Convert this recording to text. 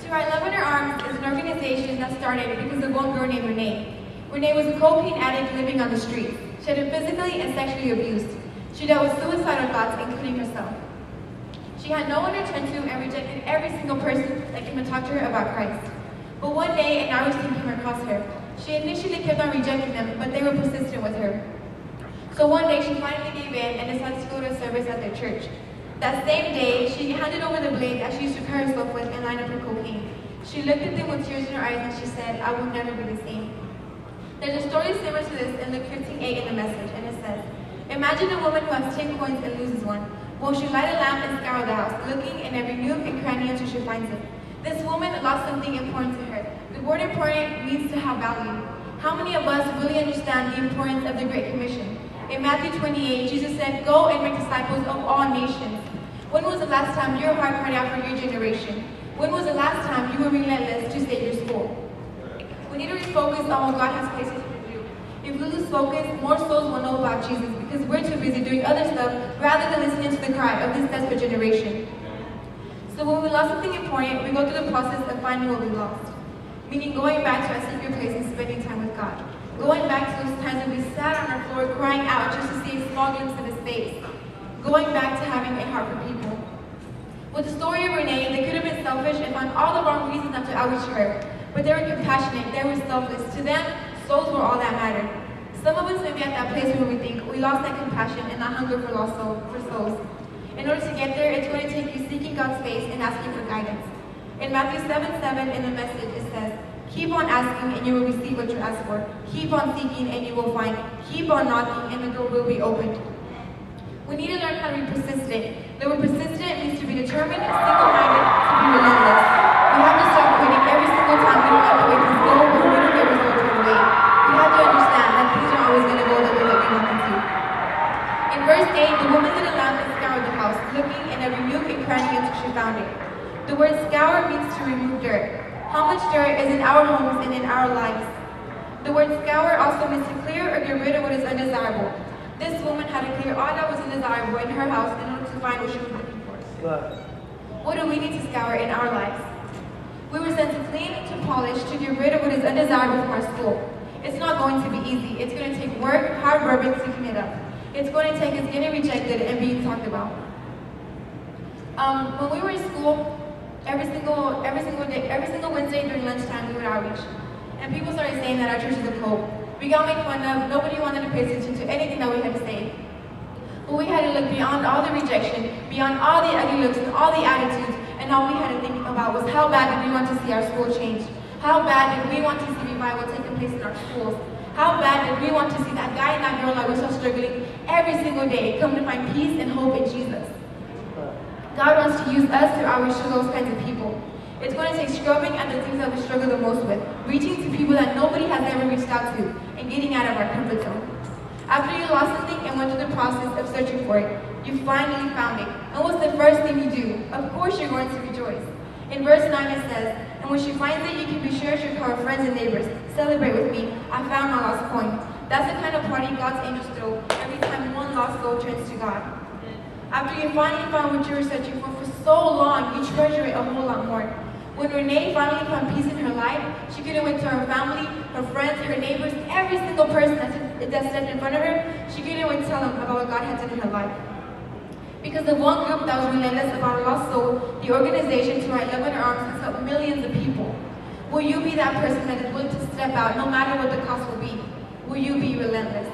To Our Love in Her Arms is an organization that started because of one girl named Renee. Renee was a cocaine addict living on the streets. She had been physically and sexually abused. She dealt with suicidal thoughts, including herself. She had no one to turn to and rejected every single person that came and talked to her about Christ. But one day, an Irish teen came across her. She initially kept on rejecting them, but they were persistent with her. So one day, she finally gave in and decided to go to a service at their church. That same day, she handed over the blade that she used to cut herself with and lined up her cocaine. She looked at them with tears in her eyes and she said, "I will never be the same." There's a story similar to this in Luke 15:8 in the Message, and it says, "Imagine a woman who has 10 coins and loses one. Won't she light a lamp and scour the house, looking in every nook and cranny until she finds it?" This woman lost something important to her. The word important means to have value. How many of us really understand the importance of the Great Commission? In Matthew 28, Jesus said, "Go and make disciples of all nations." When was the last time your heart cried out for your generation? When was the last time you were relentless to save your school? We need to refocus on what God has placed us to do. If we lose focus, more souls will know about Jesus because we're too busy doing other stuff rather than listening to the cry of this desperate generation. So when we lost something important, we go through the process of finding what we lost. Meaning going back to our secret place and spending time with God. Going back to those times when we sat on our floor crying out just to see a small glimpse of His face. Going back to having a heart for people. With the story of Renee, they could have been selfish and found all the wrong reasons not to outreach her. But they were compassionate, they were selfless. To them, souls were all that mattered. Some of us may be at that place where we think we lost that compassion and that hunger for souls. In order to get there, it's going to take you seeking God's face and asking for guidance. In Matthew 7:7 in the Message, it says, "Keep on asking and you will receive what you ask for. Keep on seeking and you will find. Keep on knocking and the door will be opened." We need to learn how to be persistent. The word persistent means to be determined, single-minded, to be relentless. We have to stop quitting every single time we don't like the way things go or we don't get results right away. We have to understand that things are always going to go the way that we want them to. In verse 8, the woman lit a lamp and scoured the house, looking in every nook and cranny until she found it. The word scour means to remove dirt. How much dirt is in our homes and in our lives? The word scour also means to clear or get rid of what is undesirable. This woman had to clear all that was undesirable in her house in order to find what she was looking for. What do we need to scour in our lives? We were sent to clean, to polish, to get rid of what is undesirable from our school. It's not going to be easy. It's going to take work, hard work to clean it up. It's going to take us getting rejected and being talked about. When we were in school, every single Wednesday during lunchtime, we would outreach. And people started saying that our church is a cult. We got made fun of, nobody wanted to pay attention to anything that we had to say. But we had to look beyond all the rejection, beyond all the ugly looks and all the attitudes, and all we had to think about was how bad did we want to see our school change? How bad did we want to see revival taking place in our schools? How bad did we want to see that guy and that girl that was so struggling every single day come to find peace and hope in Jesus? God wants to use us to outreach to those kinds of people. It's going to take scrubbing at the things that we struggle the most with, reaching to people that nobody has ever reached out to, and getting out of our comfort zone. After you lost something and went through the process of searching for it, you finally found it. And what's the first thing you do? Of course you're going to rejoice. In verse 9 it says, "And when she finds it, you can be sure she'll call her friends and neighbors. Celebrate with me. I found my lost coin." That's the kind of party God's angels throw every time one lost soul turns to God. After you finally found what you were searching for so long, you treasure it a whole lot more. When Renee finally found peace in her life, she could have went to her family, her friends, her neighbors, every single person that stepped in front of her. She could have went to tell them about what God had done in her life. Because the one group that was relentless about a lost soul, the organization To Our Love in Her Arms has helped millions of people. Will you be that person that is willing to step out no matter what the cost will be? Will you be relentless?